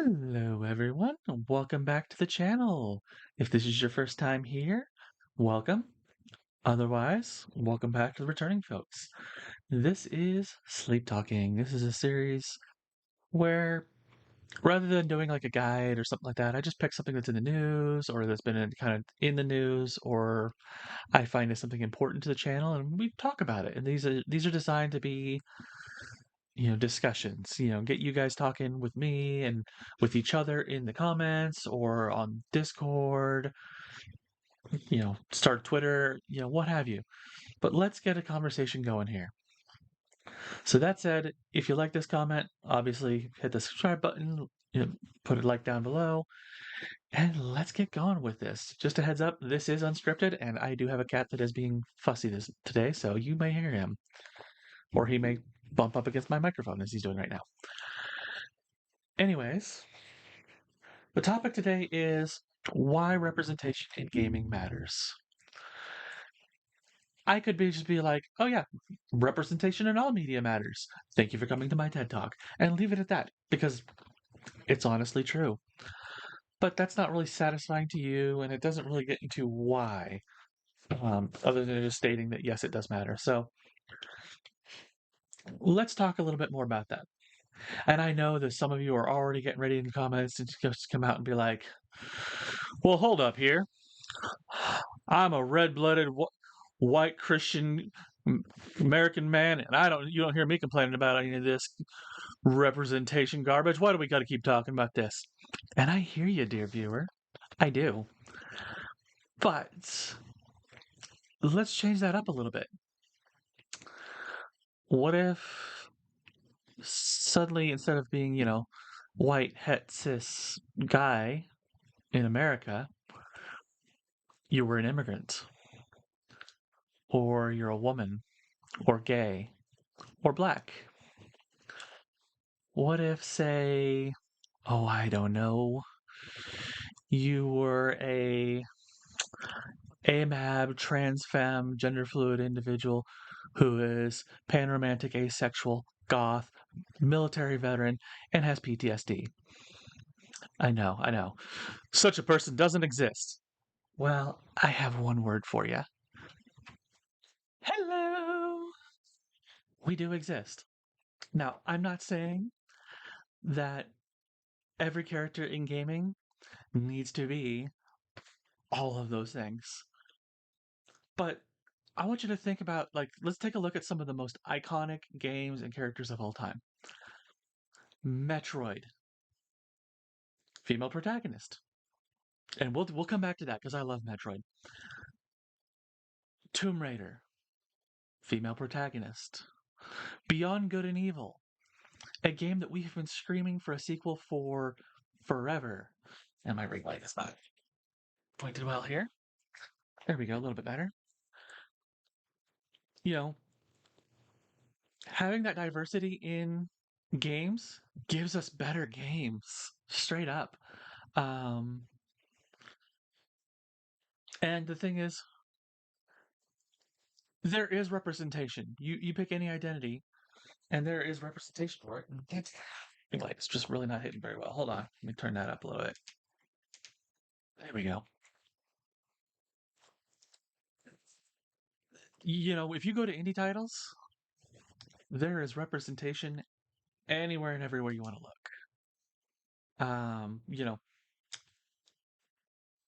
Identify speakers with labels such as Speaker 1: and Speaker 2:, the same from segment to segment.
Speaker 1: Hello, everyone. Welcome back to the channel. If this is your first time here, welcome. Otherwise, welcome back to the returning folks. This is Sleep Talking. This is a series where rather than doing like a guide or something like that, I just pick something that's in the news or that's been kind of in the news or I find is something important to the channel and we talk about it. And these are designed to be discussions, get you guys talking with me and with each other in the comments or on Discord, start Twitter, what have you. But let's get a conversation going here. So that said, if you like this comment, obviously hit the subscribe button, put a like down below, and let's get going with this. Just a heads up, this is unscripted, and I do have a cat that is being fussy today, so you may hear him, or he may bump up against my microphone as he's doing right now. Anyways, the topic today is why representation in gaming matters. I could just be like, oh yeah, representation in all media matters. Thank you for coming to my TED Talk, and leave it at that because it's honestly true. But that's not really satisfying to you, and it doesn't really get into why, other than just stating that yes, it does matter. So let's talk a little bit more about that. And I know that some of you are already getting ready in the comments to just come out and be like, well, hold up here. I'm a red-blooded white Christian American man, and you don't hear me complaining about any of this representation garbage. Why do we got to keep talking about this? And I hear you, dear viewer. I do. But let's change that up a little bit. What if suddenly, instead of being, white, het, cis guy in America, you were an immigrant, or you're a woman, or gay, or black? What if, say, oh, I don't know, you were a AMAB, trans femme, gender fluid individual who is panromantic, asexual, goth, military veteran, and has PTSD? I know, I know. Such a person doesn't exist. Well, I have one word for you. Hello! We do exist. Now, I'm not saying that every character in gaming needs to be all of those things. But I want you to think about, like, let's take a look at some of the most iconic games and characters of all time. Metroid, female protagonist. And we'll come back to that because I love Metroid. Tomb Raider, female protagonist. Beyond Good and Evil, a game that we have been screaming for a sequel for forever. And my ring light is not pointed well here. There we go, a little bit better. You know, having that diversity in games gives us better games, straight up. Um, and the thing is, there is representation. You pick any identity, and there is representation for it. And that's like it's just really not hitting very well. Hold on, let me turn that up a little bit. There we go. If you go to indie titles, there is representation anywhere and everywhere you want to look.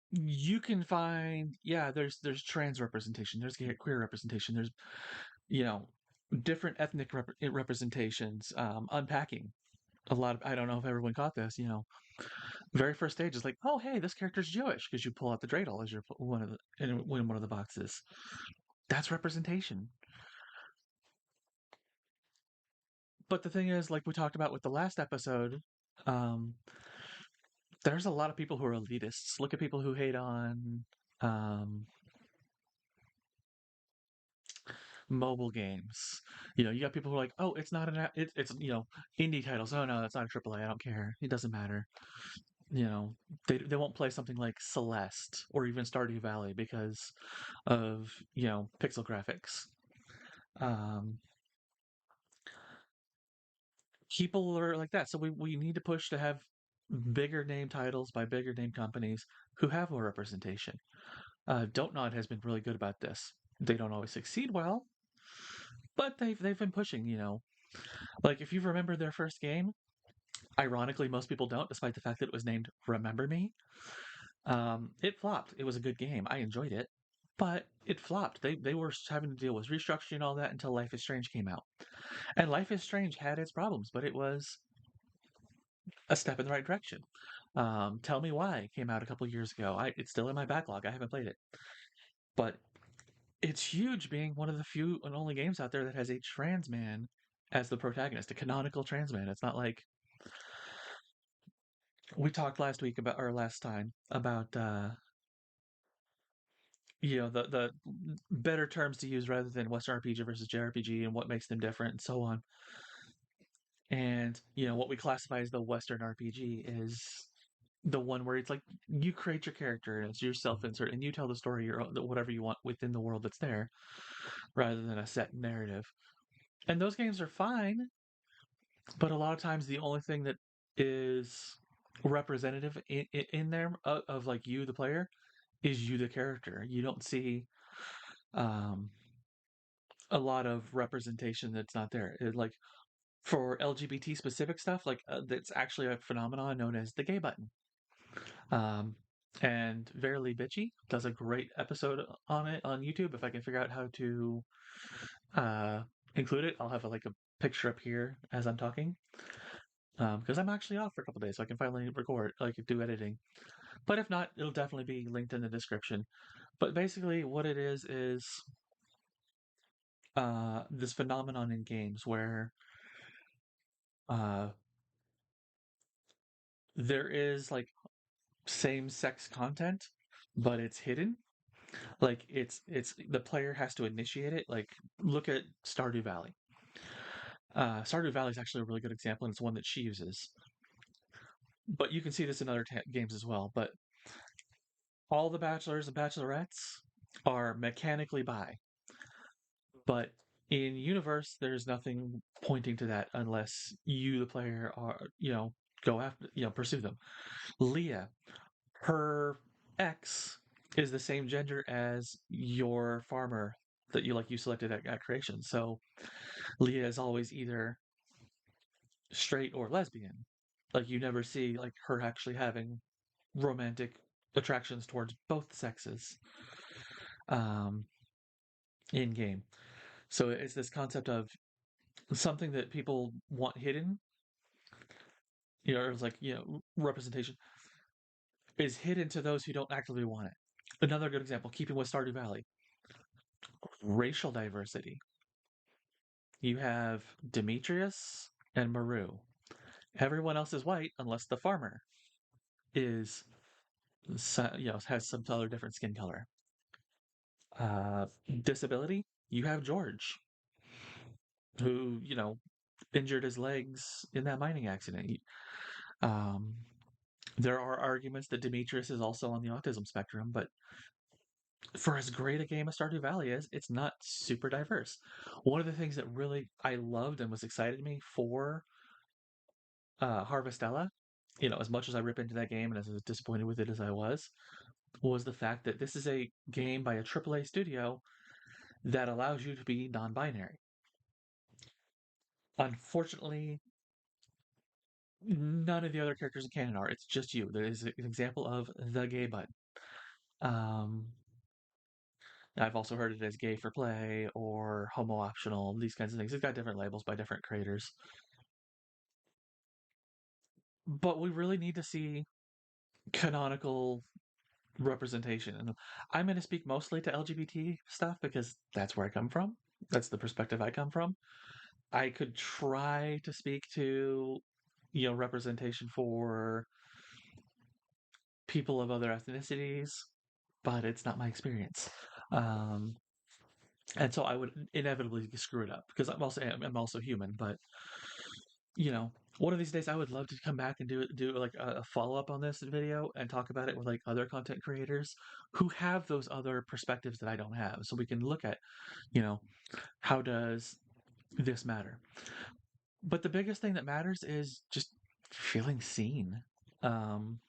Speaker 1: You can find, yeah, there's trans representation, there's queer representation, there's you know different ethnic representations. Unpacking a lot of, I don't know if everyone caught this. Very first stage is like, oh hey, this character's Jewish because you pull out the dreidel as your in one of the boxes. That's representation. But the thing is, like we talked about with the last episode, um, there's a lot of people who are elitists. Look at people who hate on um, mobile games. You got people who are like, oh, it's not it's indie titles. Oh no, that's not a AAA. I don't care. It doesn't matter. They won't play something like Celeste or even Stardew Valley because of pixel graphics. Um, People are like that, so we need to push to have bigger name titles by bigger name companies who have more representation. Don't Nod has been really good about this. They don't always succeed well, but they've been pushing. Like if you remember their first game, ironically, most people don't, despite the fact that it was named Remember Me. It flopped. It was a good game. I enjoyed it, but it flopped. They were having to deal with restructuring and all that until Life is Strange came out. And Life is Strange had its problems, but it was a step in the right direction. Tell Me Why came out a couple years ago. It's still in my backlog. I haven't played it, but it's huge being one of the few and only games out there that has a trans man as the protagonist, a canonical trans man. It's not like we talked last week about, or last time about, the better terms to use rather than Western RPG versus JRPG and what makes them different and so on. And what we classify as the Western RPG is the one where it's like you create your character and it's your self-insert and you tell the story or whatever you want within the world that's there rather than a set narrative. And those games are fine, but a lot of times the only thing that is representative in there of like you the player is you the character. You don't see um a lot of representation that's not there. Like for LGBT specific stuff, like that's actually a phenomenon known as the gay button. Um, and Verily Bitchy does a great episode on it on YouTube. If I can figure out how to uh, include it, I'll have like a picture up here as I'm talking. Because I'm actually off for a couple days, so I can finally record, like do editing. But if not, it'll definitely be linked in the description. But basically, what it is this phenomenon in games where uh, there is like same-sex content, but it's hidden. Like it's the player has to initiate it. Like look at Stardew Valley. Stardew Valley is actually a really good example, and it's one that she uses. But you can see this in other games as well. But all the bachelors and bachelorettes are mechanically bi. But in universe, there's nothing pointing to that unless you, the player, are go after pursue them. Leah, her ex is the same gender as your farmer that you selected at creation. So Leah is always either straight or lesbian. Like you never see like her actually having romantic attractions towards both sexes um, in game. So it's this concept of something that people want hidden, or it's like representation is hidden to those who don't actively want it. Another good example, keeping with Stardew Valley, racial diversity. You have Demetrius and Maru. Everyone else is white unless the farmer is, has some other different skin color. Uh, Disability. You have George, who injured his legs in that mining accident. Um, there are arguments that Demetrius is also on the autism spectrum, but for as great a game as Stardew Valley is, it's not super diverse. One of the things that really I loved and was excited me for Harvestella, as much as I rip into that game and as disappointed with it as I was the fact that this is a game by a AAA studio that allows you to be non-binary. Unfortunately, none of the other characters in canon are. It's just you. There is an example of the gay button. Um, I've also heard it as gay for play or homo optional, these kinds of things. It's got different labels by different creators. But we really need to see canonical representation. And I'm going to speak mostly to LGBT stuff because that's where I come from. That's the perspective I come from. I could try to speak to, representation for people of other ethnicities, but it's not my experience. Um, and so I would inevitably screw it up because I'm also human. But one of these days I would love to come back and do like a follow up on this video and talk about it with like other content creators who have those other perspectives that I don't have, so we can look at how does this matter. But the biggest thing that matters is just feeling seen. Um,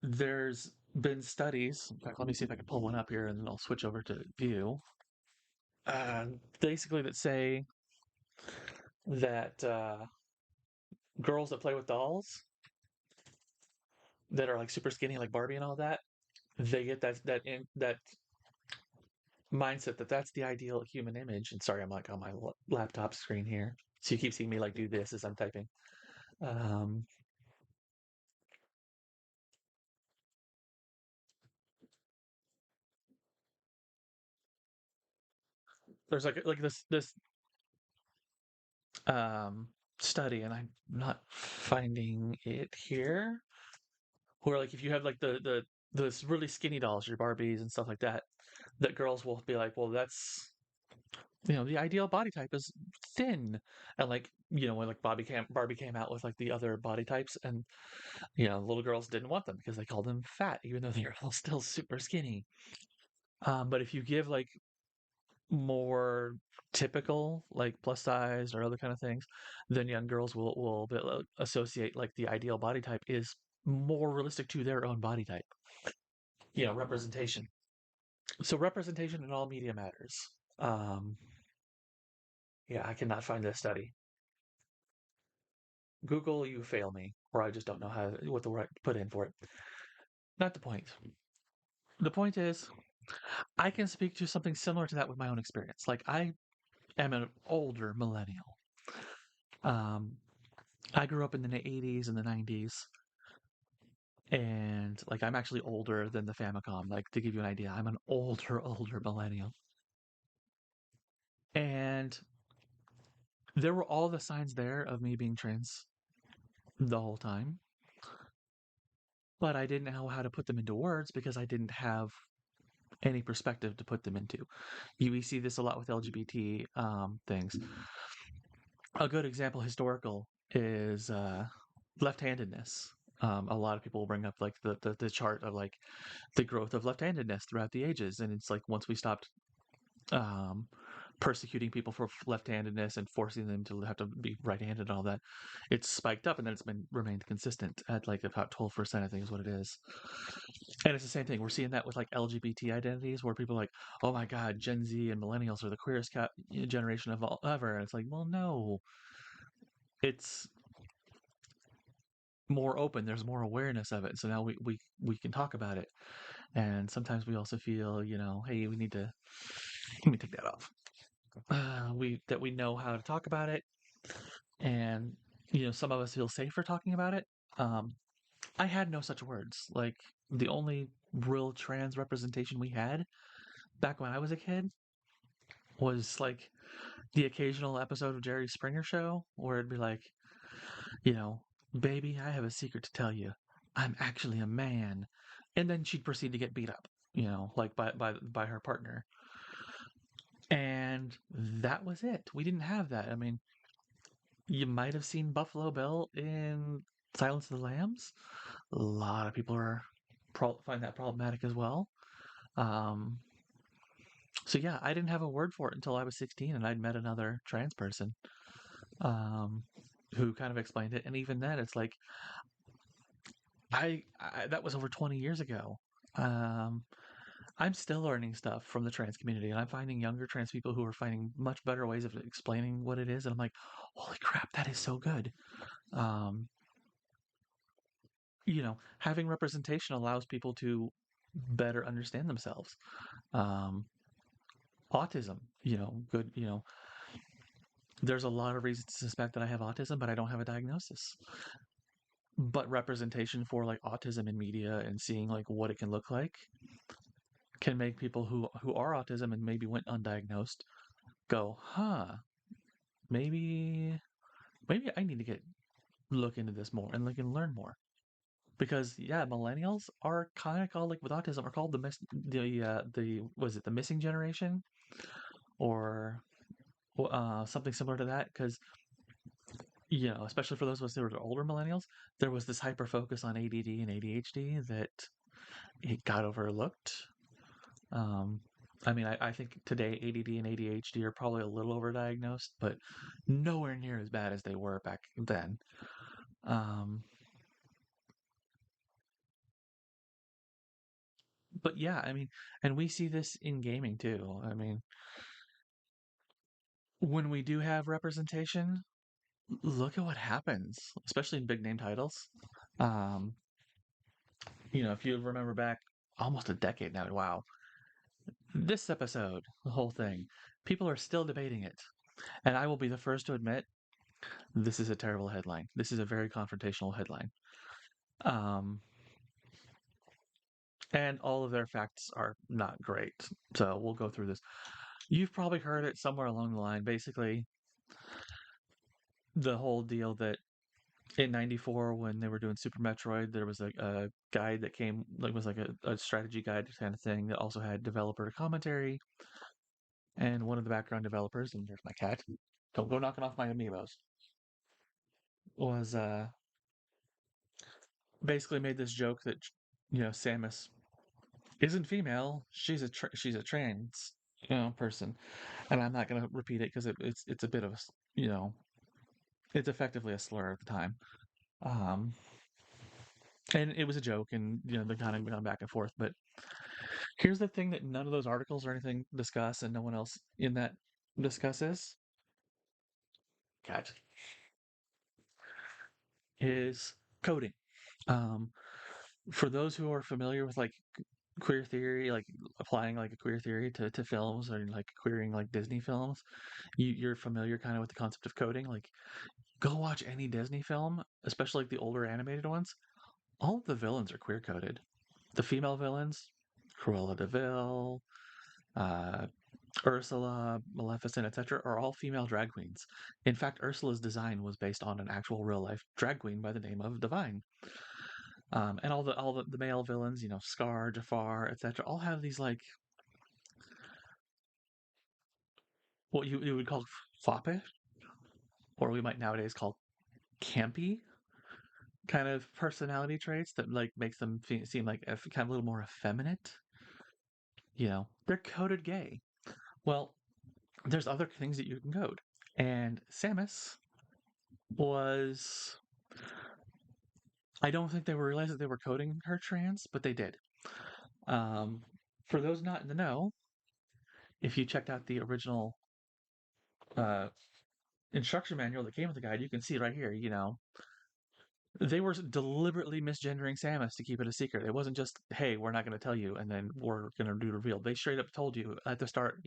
Speaker 1: there's been studies. In fact, let me see if I can pull one up here, and then I'll switch over to view. Basically, that say that girls that play with dolls that are like super skinny, like Barbie and all that, they get that mindset that that's the ideal human image. And sorry, I'm like on my laptop screen here, so you keep seeing me like do this as I'm typing. Um, there's like this um study, and I'm not finding it here. Where like if you have like the really skinny dolls, your Barbies and stuff like that, that girls will be like, well, that's the ideal body type is thin, and like when like Barbie came out with like the other body types, and little girls didn't want them because they called them fat, even though they're all still super skinny. But if you give like more typical, like plus size or other kind of things, then young girls will associate like the ideal body type is more realistic to their own body type. Representation. So representation in all media matters. Um, yeah, I cannot find this study. Google, you fail me, or I just don't know what the right put in for it. Not the point. The point is, I can speak to something similar to that with my own experience. Like I am an older millennial. Um, I grew up in the 80s and the 90s, and like I'm actually older than the Famicom. Like to give you an idea, I'm an older millennial. And there were all the signs there of me being trans the whole time, but I didn't know how to put them into words because I didn't have any perspective to put them into. We see this a lot with LGBT things. A good example, historical, is left-handedness. A lot of people will bring up like the chart of like the growth of left-handedness throughout the ages, and it's like once we stopped um, persecuting people for left-handedness and forcing them to have to be right-handed and all that, it's spiked up, and then it's been remained consistent at like about 12%, I think is what it is. And it's the same thing. We're seeing that with like LGBT identities, where people are like, "Oh my God, Gen Z and millennials are the queerest generation of all ever." And it's like, well, no, it's more open. There's more awareness of it, so now we can talk about it. And sometimes we also feel, hey, we need to let me take that off. We know how to talk about it, and some of us feel safer talking about it. Um, I had no such words. Like the only real trans representation we had back when I was a kid was like the occasional episode of Jerry Springer show where it'd be like, you know, baby, I have a secret to tell you. I'm actually a man. And then she'd proceed to get beat up, like by her partner. And that was it. We didn't have that. I mean, you might have seen Buffalo Bill in Silence of the Lambs. A lot of people find that problematic as well. Um, so yeah, I didn't have a word for it until I was 16, and I'd met another trans person um, who kind of explained it. And even then, it's like I that was over 20 years ago. Um, I'm still learning stuff from the trans community, and I'm finding younger trans people who are finding much better ways of explaining what it is. And I'm like, holy crap, that is so good. Um, having representation allows people to better understand themselves. Um, autism, good, there's a lot of reasons to suspect that I have autism, but I don't have a diagnosis. But representation for like autism in media and seeing like what it can look like can make people who are autism and maybe went undiagnosed go, huh, maybe I need to get look into this more and like and learn more. Because yeah, millennials are kind of called like with autism are called the was it the missing generation or something similar to that because especially for those of us who are older millennials, there was this hyper focus on ADD and ADHD that it got overlooked. Um, I mean, I think today ADD and ADHD are probably a little overdiagnosed, but nowhere near as bad as they were back then. Um, but yeah, I mean, and we see this in gaming too. I mean, when we do have representation, look at what happens, especially in big name titles. Um, if you remember back almost a decade now, wow, this episode, the whole thing, people are still debating it. And I will be the first to admit this is a terrible headline. This is a very confrontational headline. Um, and all of their facts are not great. So we'll go through this. You've probably heard it somewhere along the line. Basically, the whole deal that in '94, when they were doing Super Metroid, there was a guide that came, like, was like a strategy guide kind of thing that also had developer commentary. And one of the background developers, and there's my cat, don't go knocking off my amiibos, was basically made this joke that Samus isn't female. She's a trans person, and I'm not gonna repeat it because it's a bit of a you know it's effectively a slur at the time. Um, and it was a joke, and they kind of gone back and forth. But here's the thing that none of those articles or anything discuss, and no one else in that discusses. God, is coding. Um, for those who are familiar with like queer theory, like applying like a queer theory to films, or like queering like Disney films, you're familiar kind of with the concept of coding. Like, go watch any Disney film, especially like the older animated ones. All of the villains are queer coded. The female villains, Cruella de Vil, uh, Ursula, Maleficent, etc., are all female drag queens. In fact, Ursula's design was based on an actual real life drag queen by the name of Divine. And all the male villains, Scar, Jafar, etc., all have these like what you would call foppish, or we might nowadays call campy kind of personality traits that like makes them seem like kind of a little more effeminate. They're coded gay. Well, there's other things that you can code, and Samus was. I don't think they were realized that they were coding her trans, but they did. Um, for those not in the know, if you checked out the original uh, instruction manual that came with the guide, you can see right here. They were deliberately misgendering Samus to keep it a secret. It wasn't just, hey, we're not going to tell you, and then we're going to do the reveal. They straight up told you at the start,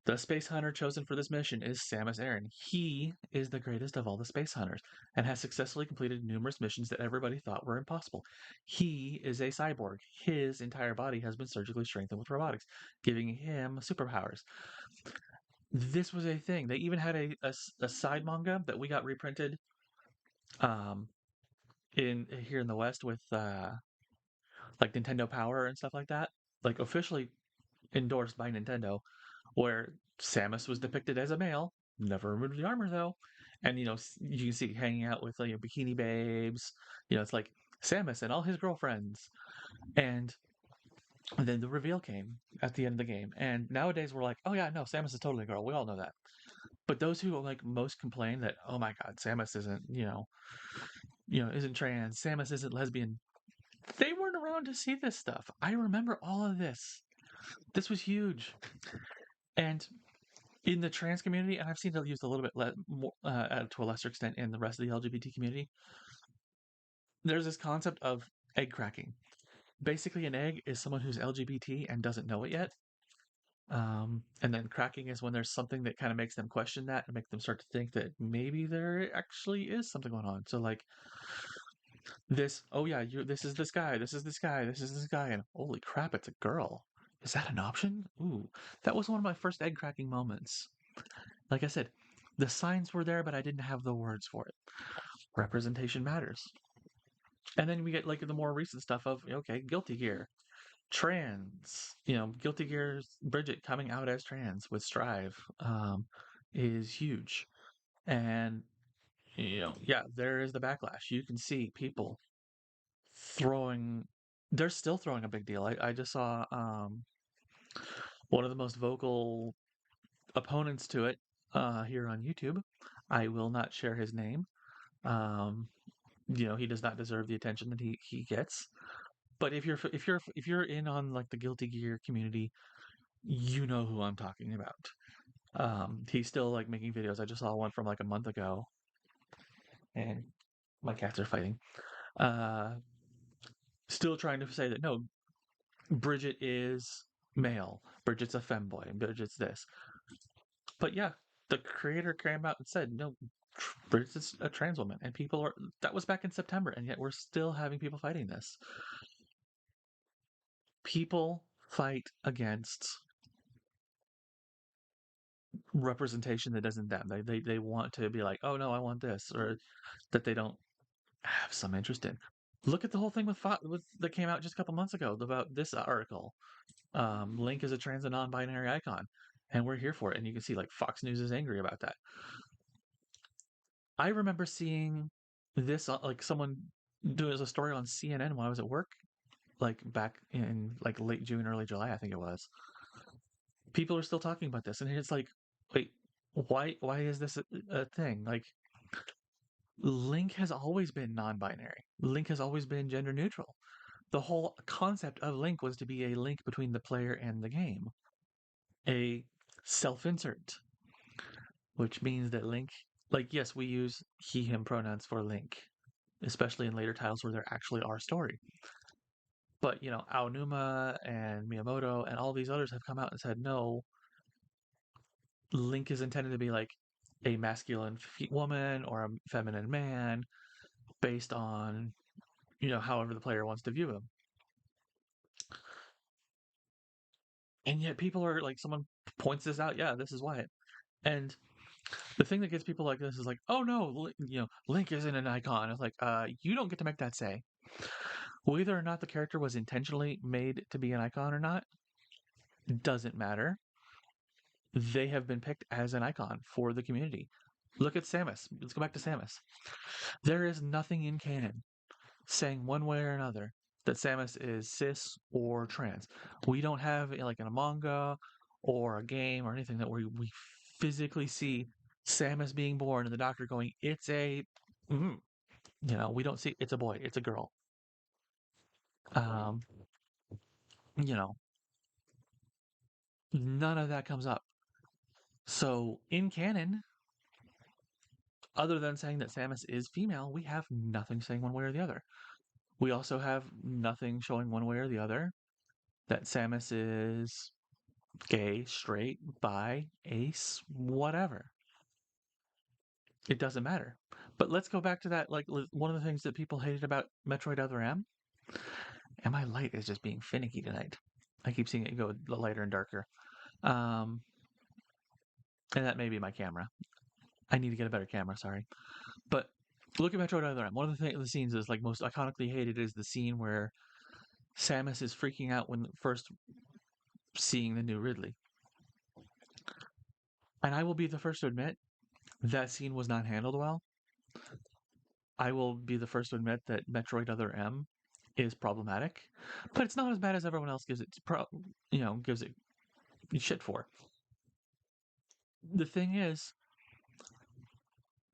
Speaker 1: the space hunter chosen for this mission is Samus Aran. He is the greatest of all the space hunters and has successfully completed numerous missions that everybody thought were impossible. He is a cyborg. His entire body has been surgically strengthened with robotics, giving him superpowers. This was a thing. They even had a side manga that we got reprinted um, in here in the West with like Nintendo Power and stuff like that, like officially endorsed by Nintendo, where Samus was depicted as a male, never removed the armor though, and you can see hanging out with like bikini babes. It's like Samus and all his girlfriends, and then the reveal came at the end of the game. And nowadays we're like, oh yeah, no, Samus is totally a girl. We all know that. But those who like most complain that, oh my god, Samus isn't, isn't trans, Samus isn't lesbian, they weren't around to see this stuff. I remember all of this. This was huge. And in the trans community, and I've seen it used a little bit more, to a lesser extent in the rest of the LGBT community, there's this concept of egg cracking. Basically, an egg is someone who's LGBT and doesn't know it yet. And then cracking is when there's something that kind of makes them question that and make them start to think that maybe there actually is something going on. So like this, oh yeah, this is this guy, this is this guy, this is this guy, and holy crap, it's a girl. Is that an option? Ooh, that was one of my first egg cracking moments. Like I said, the signs were there, but I didn't have the words for it. Representation matters. And then we get like the more recent stuff of, okay, Guilty Gear, trans, Guilty Gear's Bridget coming out as trans with Strive is huge. And, yeah, there is the backlash. You can see people throwing, they're still throwing a big deal. I just saw one of the most vocal opponents to it here on YouTube. I will not share his name, Um, he does not deserve the attention that he gets. But if you're in on like the Guilty Gear community, you know who I'm talking about. He's still like making videos. I just saw one from like a month ago, and my cats are fighting. Uh, Still trying to say that no, Bridget is male. Bridget's a femboy. Bridget's this. But yeah, the creator came out and said no, Bridget's a trans woman, and people are. That was back in September, and yet we're still having people fighting this. People fight against representation that isn't them. They want to be like, oh no, I want this, or that they don't have some interest in. Look at the whole thing with that came out just a couple months ago about this article. Link is a trans and non-binary icon, and we're here for it. And you can see like Fox News is angry about that. I remember seeing this like someone do it as a story on CNN when I was at work, like back in like late June, early July, I think it was. People are still talking about this, and it's like, wait, why is this a thing? Like, Link has always been non-binary. Link has always been gender neutral. The whole concept of Link was to be a link between the player and the game, a self-insert, which means that Link, like, yes, we use he/him pronouns for Link, especially in later titles where there actually are story. But Aonuma and Miyamoto and all these others have come out and said no. Link is intended to be like a masculine woman or a feminine man based on however the player wants to view him. And yet people are like, someone points this out, yeah, this is why. And the thing that gets people like this is like, oh no, Link isn't an icon. It's like, you don't get to make that say. Whether or not the character was intentionally made to be an icon or not doesn't matter. They have been picked as an icon for the community. Look at Samus. Let's go back to Samus. There is nothing in canon saying one way or another that Samus is cis or trans. We don't have like in a manga or a game or anything that we physically see Samus being born and the doctor going, it's a, we don't see it's a boy, it's a girl. Um, you know, None of that comes up. So in canon, other than saying that Samus is female, we have nothing saying one way or the other. We also have nothing showing one way or the other that Samus is gay, straight, bi, ace, whatever. It doesn't matter. But let's go back to that. Like one of the things that people hated about Metroid Other M, and my light is just being finicky tonight. I keep seeing it go lighter and darker. Um, and that may be my camera. I need to get a better camera. Sorry, but look at Metroid Other M. One of the scenes is like most iconically hated is the scene where Samus is freaking out when first seeing the new Ridley. And I will be the first to admit that scene was not handled well. I will be the first to admit that Metroid Other M is problematic, but it's not as bad as everyone else gives it gives it shit for. The thing is,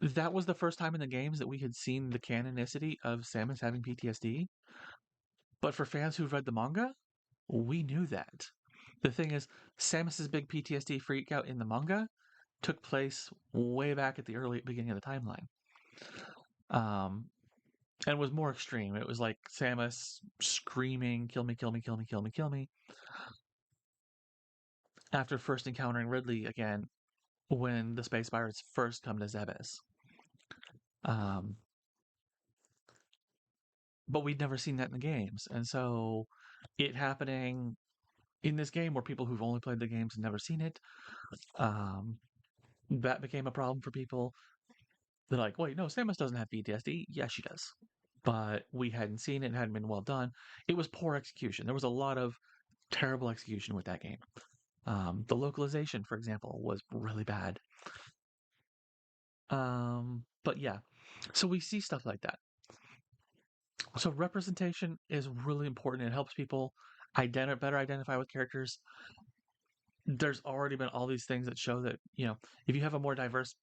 Speaker 1: that was the first time in the games that we had seen the canonicity of Samus having PTSD. But for fans who've read the manga, we knew that. The thing is, Samus's big PTSD freak out in the manga took place way back at the early beginning of the timeline. And was more extreme. It was like Samus screaming, kill me, kill me, kill me, kill me, kill me. After first encountering Ridley again, when the Space Pirates first come to Zebes. But we'd never seen that in the games. And so it happening in this game where people who've only played the games and never seen it, that became a problem for people. They're like, wait, no, Samus doesn't have PTSD. Yeah, she does. But we hadn't seen it and hadn't been well done. It was poor execution. There was a lot of terrible execution with that game. The localization, for example, was really bad. But yeah, so we see stuff like that. So representation is really important. It helps people better identify with characters. There's already been all these things that show that if you have a more diverse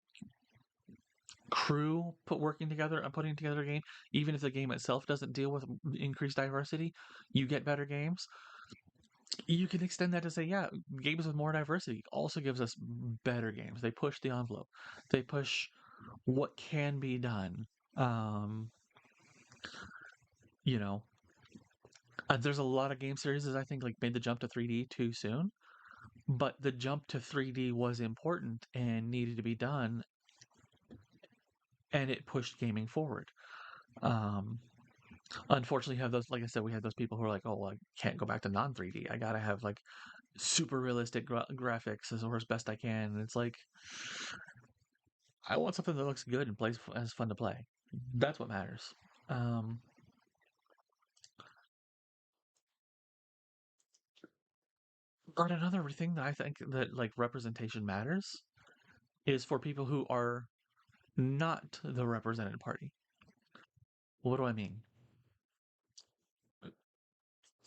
Speaker 1: crew put working together and putting together a game, even if the game itself doesn't deal with increased diversity, you get better games. You can extend that to say, yeah, games with more diversity also gives us better games. They push the envelope. They push what can be done. Um, you know, there's a lot of game series that I think like made the jump to 3D too soon, but the jump to 3D was important and needed to be done, and it pushed gaming forward. Um, Unfortunately, you have those, like I said, we have those people who are like, oh, well, I can't go back to non 3D. I gotta have like super realistic graphics as best I can. And it's like, I want something that looks good and plays as fun to play. That's what matters. Um, but another thing that I think that like representation matters is for people who are not the represented party. What do I mean?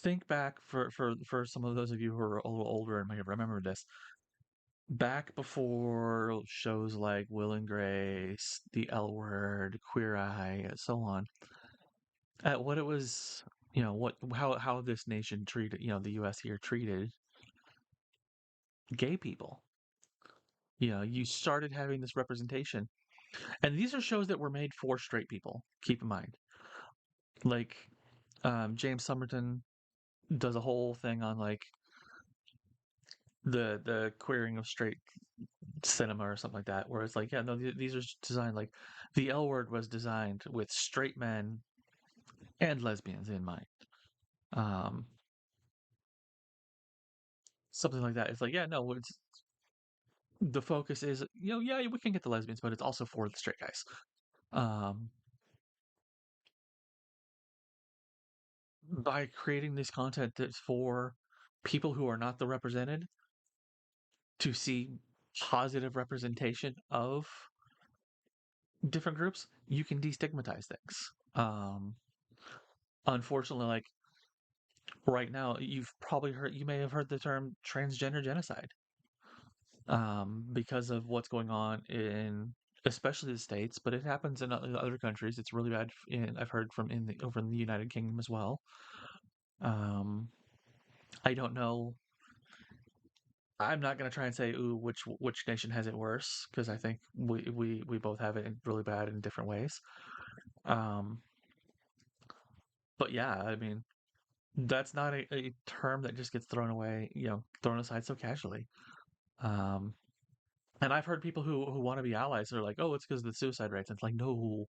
Speaker 1: Think back for some of those of you who are a little older and might remember this. Back before shows like Will and Grace, The L Word, Queer Eye, and so on, what it was, what how this nation treated, the U.S. here treated gay people. You started having this representation, and these are shows that were made for straight people. Keep in mind, like James Somerton does a whole thing on like the queering of straight cinema or something like that, where it's like, yeah, no, these are designed like the L Word was designed with straight men and lesbians in mind. Um, Something like that. It's like, yeah, no, the focus is, yeah, we can get the lesbians, but it's also for the straight guys. Um, by creating this content that's for people who are not the represented to see positive representation of different groups, you can destigmatize things. Unfortunately, like right now, you may have heard the term transgender genocide, because of what's going on in, especially the States, but it happens in other countries. It's really bad. I've heard from over in the United Kingdom as well. Um, I don't know. I'm not gonna try and say, ooh, which nation has it worse, because I think we both have it really bad in different ways. Um, but yeah, I mean, that's not a term that just gets thrown away, thrown aside so casually. Um, and I've heard people who want to be allies. They're like, oh, it's because of the suicide rates. And it's like, no,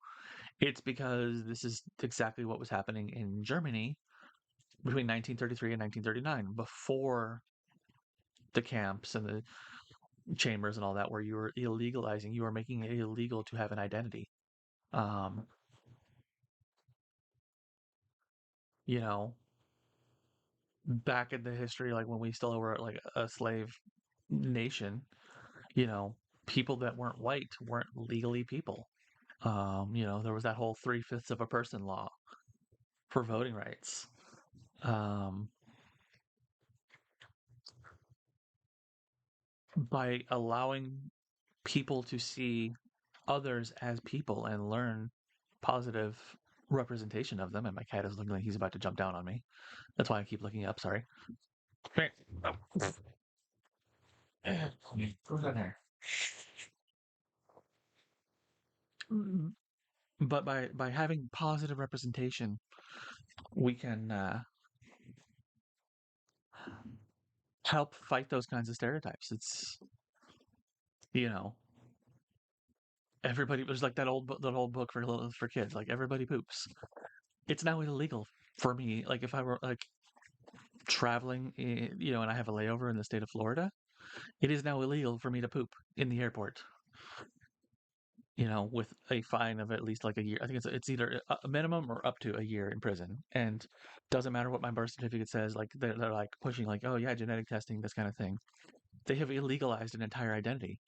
Speaker 1: it's because this is exactly what was happening in Germany between 1933 and 1939, before the camps and the chambers and all that, where you were illegalizing, you were making it illegal to have an identity. Um, you know, Back in the history, like when we still were like a slave nation, you know, people that weren't white weren't legally people. There was that whole 3/5 of a person law for voting rights. Um, by allowing people to see others as people and learn positive representation of them. And my cat is looking like he's about to jump down on me. That's why I keep looking up. Sorry. Who's in there? But by having positive representation, we can help fight those kinds of stereotypes. It's you know everybody. There's like that old book for kids. Like everybody poops. It's now illegal for me. Like if I were like traveling, and I have a layover in the state of Florida, it is now illegal for me to poop in the airport. With a fine of at least like a year. I think it's either a minimum or up to a year in prison. And doesn't matter what my birth certificate says. Like they're like pushing like, oh yeah, genetic testing, this kind of thing. They have illegalized an entire identity,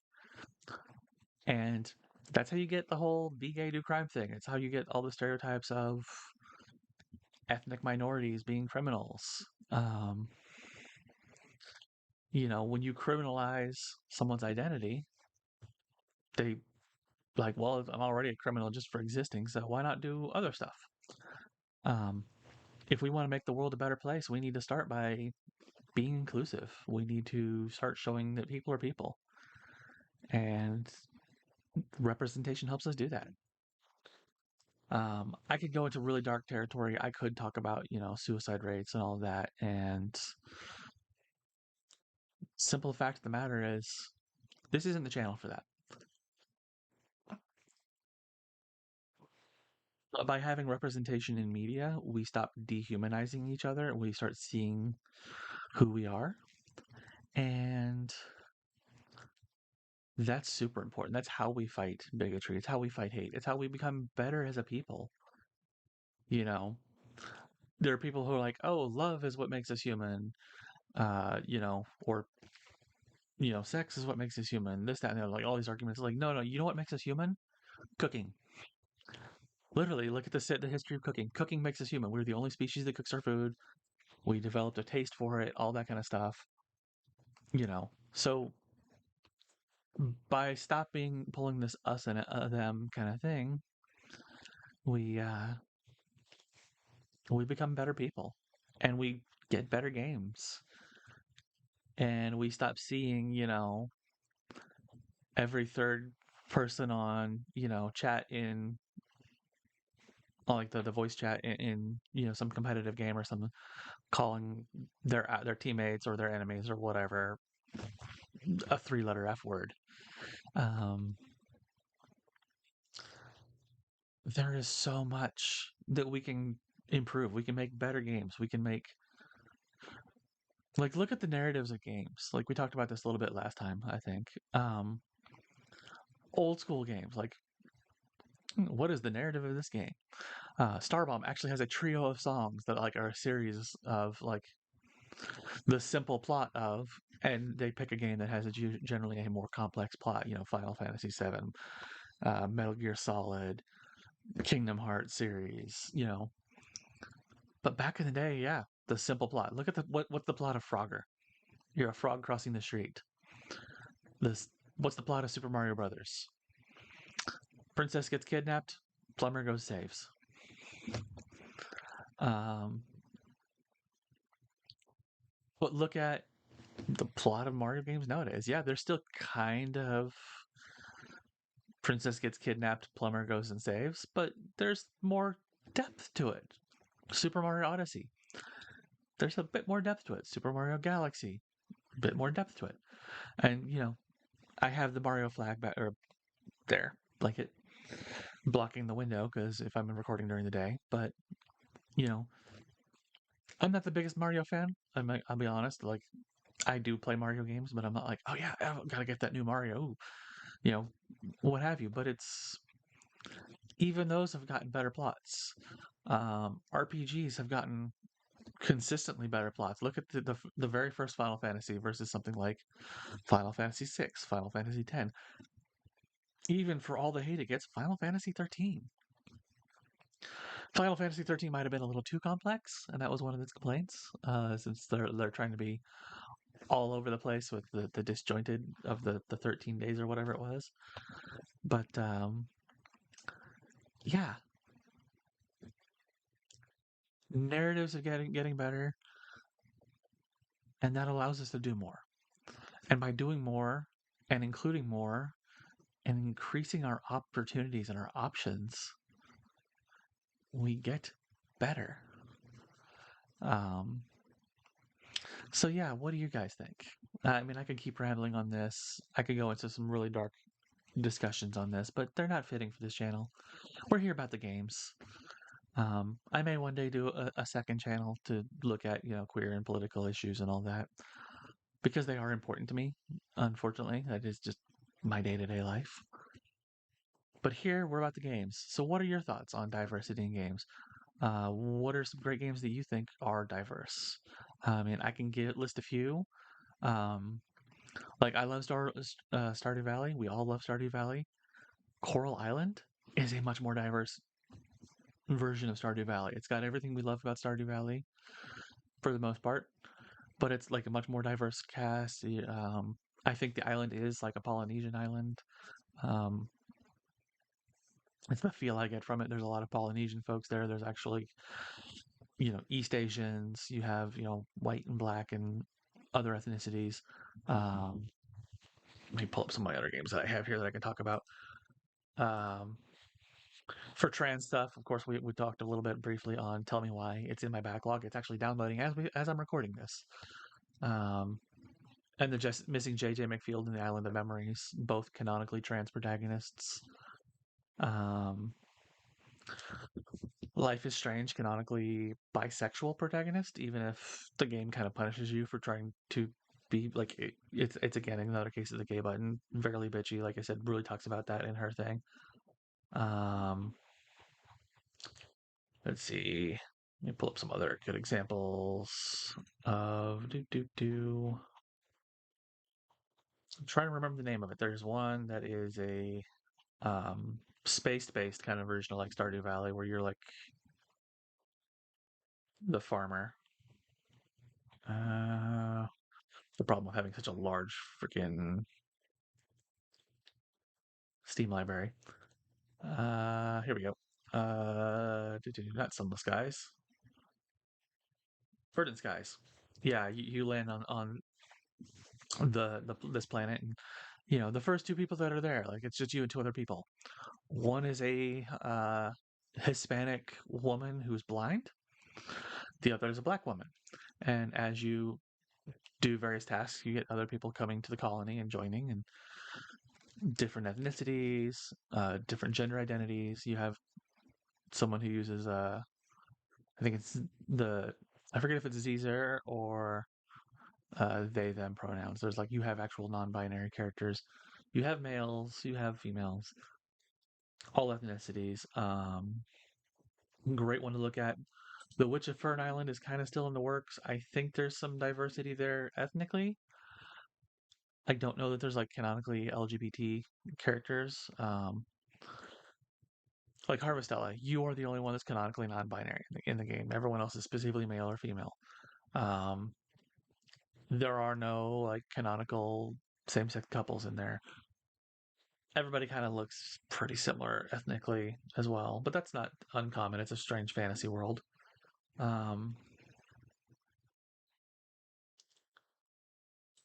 Speaker 1: and that's how you get the whole be gay, do crime thing. It's how you get all the stereotypes of ethnic minorities being criminals. When you criminalize someone's identity, they Like, well, I'm already a criminal just for existing, so why not do other stuff? Um, if we want to make the world a better place, we need to start by being inclusive. We need to start showing that people are people, and representation helps us do that. I could go into really dark territory. I could talk about, suicide rates and all of that. And simple fact of the matter is, this isn't the channel for that. By having representation in media, we stop dehumanizing each other and we start seeing who we are. And that's super important. That's how we fight bigotry. It's how we fight hate. It's how we become better as a people. You know, there are people who are like, oh, love is what makes us human, or sex is what makes us human, this, that, and the other, like all these arguments. Like, no, no, you know what makes us human? Cooking. Literally, look at the history of cooking. Cooking makes us human. We're the only species that cooks our food. We developed a taste for it, all that kind of stuff. So by stopping pulling this us and them kind of thing, we we become better people, and we get better games, and we stop seeing every third person on chat in like the voice chat in some competitive game or something, calling their teammates or their enemies or whatever a 3-letter F word. Um, there is so much that we can improve. We can make better games. We can make look at the narratives of games. Like we talked about this a little bit last time, I think. Old school games. Like, what is the narrative of this game? Starbomb actually has a trio of songs that like are a series of like the simple plot of, and they pick a game that has generally a more complex plot. Final Fantasy VII, Metal Gear Solid, Kingdom Hearts series. But back in the day, yeah, the simple plot. Look at what's the plot of Frogger? You're a frog crossing the street. This What's the plot of Super Mario Brothers? Princess gets kidnapped, plumber goes saves. Um, but look at the plot of Mario games nowadays. Yeah, they're still kind of princess gets kidnapped, plumber goes and saves, but there's more depth to it. Super Mario Odyssey, there's a bit more depth to it. Super Mario Galaxy, a bit more depth to it. And I have the Mario flag back or there, blanket blocking the window because if I'm recording during the day, but you know, I'm not the biggest Mario fan. I'll be honest. Like, I do play Mario games, but I'm not like, oh yeah, I've got to get that new Mario. Ooh, you know, what have you. But it's even those have gotten better plots. RPGs have gotten consistently better plots. Look at the very first Final Fantasy versus something like Final Fantasy VI, Final Fantasy X. Even for all the hate it gets, Final Fantasy 13. Final Fantasy 13 might have been a little too complex, and that was one of its complaints. Since they're trying to be all over the place with the disjointed of the 13 days or whatever it was. But yeah, narratives are getting better, and that allows us to do more. And by doing more and including more and increasing our opportunities and our options, we get better. Um, so yeah, what do you guys think? I mean, I could keep rambling on this. I could go into some really dark discussions on this, but they're not fitting for this channel. We're here about the games. I may one day do a second channel to look at, queer and political issues and all that because they are important to me. Unfortunately, that is just my day-to-day life. But here we're about the games. So, what are your thoughts on diversity in games? What are some great games that you think are diverse? I mean, I can list a few. Um, like I love Stardew Valley. We all love Stardew Valley. Coral Island is a much more diverse version of Stardew Valley. It's got everything we love about Stardew Valley for the most part, but it's like a much more diverse cast. I think the island is like a Polynesian island. Um, It's the feel I get from it. There's a lot of Polynesian folks there. There's actually, East Asians. You have, white and black and other ethnicities. Um, Let me pull up some of my other games that I have here that I can talk about. Um, for trans stuff, of course, we talked a little bit briefly on Tell Me Why. It's in my backlog. It's actually downloading as I'm recording this. Um, and the just missing J.J. McField and the Island of Memories, both canonically trans protagonists. Um, Life is Strange, canonically bisexual protagonist, even if the game kind of punishes you for trying to be like it's again another case of the gay button. Verily bitchy, like I said, really talks about that in her thing. Um, let's see. Let me pull up some other good examples of do. I'm trying to remember the name of it. There's one that is a space-based kind of version of like Stardew Valley, where you're like the farmer. Uh, the problem with having such a large freaking Steam library. Here we go. Not Sunless Skies. Verdant Skies. Yeah, you land on the this planet, and the first two people that are there, like it's just you and two other people. One is a Hispanic woman who's blind. The other is a black woman. And as you do various tasks, you get other people coming to the colony and joining, and different ethnicities, different gender identities. You have someone who uses I think it's I forget if it's Zer or they them pronouns. There's like you have actual non-binary characters. You have males, you have females, all ethnicities. Great one to look at. The Witch of Fern Island is kind of still in the works. I think there's some diversity there ethnically. I don't know that there's like canonically LGBT characters. Like Harvestella, you are the only one that's canonically non-binary in the game. Everyone else is specifically male or female. Um, there are no like canonical same-sex couples in there. Everybody kind of looks pretty similar ethnically as well, but that's not uncommon. It's a strange fantasy world. Um,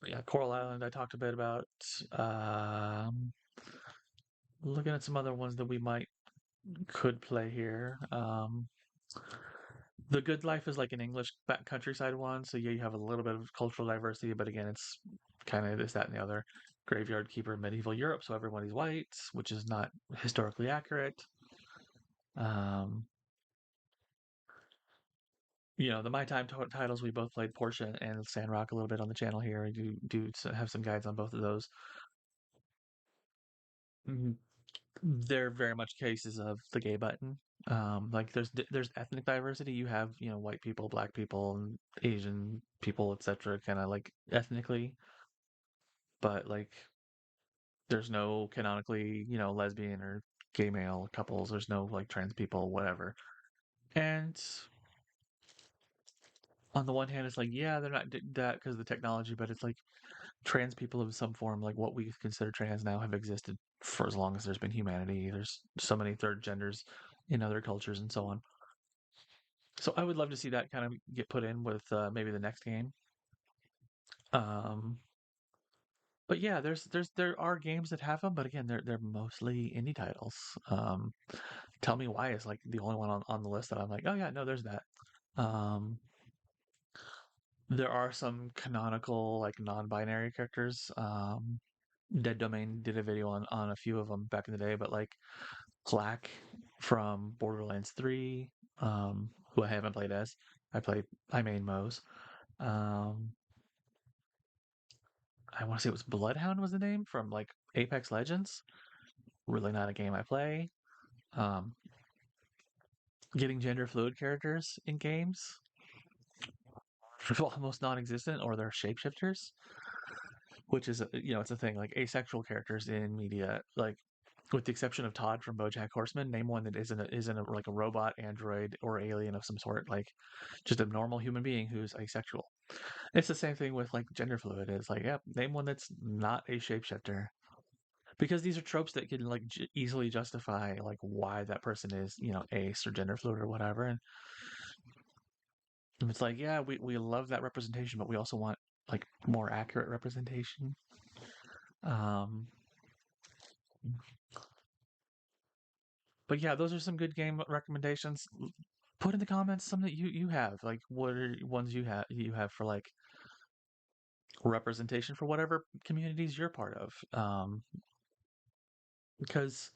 Speaker 1: yeah, Coral Island, I talked a bit about. Um, Looking at some other ones that we might could play here. The Good Life is like an English countryside one, so yeah, you have a little bit of cultural diversity, but again, it's kind of this, that, and the other. Graveyard Keeper in medieval Europe, so everybody's white, which is not historically accurate. Um, the My Time titles we both played Portia and Sandrock a little bit on the channel here. I do have some guides on both of those. Mhm. They're very much cases of the gay button. Like there's ethnic diversity. You have white people, black people, and Asian people, etc. Kind of like ethnically, but like there's no canonically lesbian or gay male couples. There's no like trans people, whatever. And on the one hand, it's like yeah, they're not that because of the technology, but it's like trans people of some form, like what we consider trans now, have existed for as long as there's been humanity. There's so many third genders in other cultures and so on. So I would love to see that kind of get put in with maybe the next game. Um, but yeah, there are games that have them, but again, they're mostly indie titles. Tell Me Why is like the only one on the list that I'm like, oh yeah, no, there's that. Um, there are some canonical like non-binary characters. Dead Domain did a video on a few of them back in the day, but like Clack from Borderlands 3, who I haven't played as. I main Moe's. Um, I want to say it was Bloodhound was the name from like Apex Legends. Really not a game I play. Um, Getting gender fluid characters in games almost non-existent, or they're shapeshifters, which is it's a thing. Like asexual characters in media, like with the exception of Todd from BoJack Horseman, name one that isn't like a robot, android, or alien of some sort. Like just a normal human being who's asexual. It's the same thing with like gender fluid. It's like, yep, name one that's not a shapeshifter. because these are tropes that can like easily justify like why that person is, ace or gender fluid or whatever. And it's like, yeah, we love that representation, but we also want like more accurate representation. Um, but yeah, those are some good game recommendations. Put in the comments some that you have. Like, what are ones you have for like representation for whatever communities you're part of. Because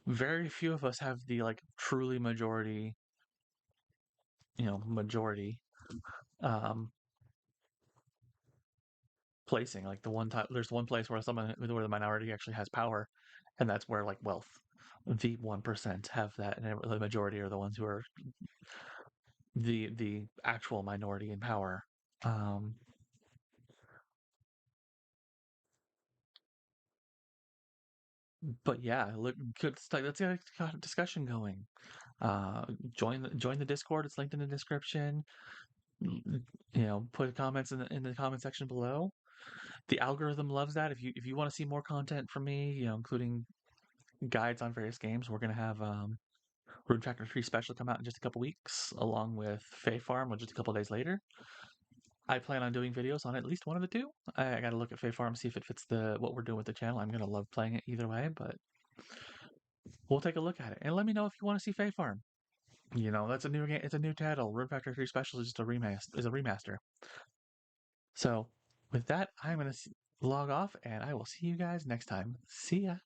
Speaker 1: very few of us have the like truly majority um, placing. Like the one time, there's one place where where the minority actually has power, and that's where like wealth, the 1% have that, and the majority are the ones who are the actual minority in power. Um, but yeah, look, let's get a discussion going. Uh, join the Discord. It's linked in the description. Put comments in the comment section below. The algorithm loves that. If you want to see more content from me, including guides on various games, we're gonna have Rune Factor 3 special come out in just a couple weeks, along with Fae Farm, which is a couple days later. I plan on doing videos on at least one of the two. I got to look at Fae Farm, see if it fits the what we're doing with the channel. I'm gonna love playing it either way, but we'll take a look at it and let me know if you want to see Fae Farm. That's a new game. It's a new title. Rune Factor 3 Special is just a remaster. So with that, I'm gonna log off, and I will see you guys next time. See ya.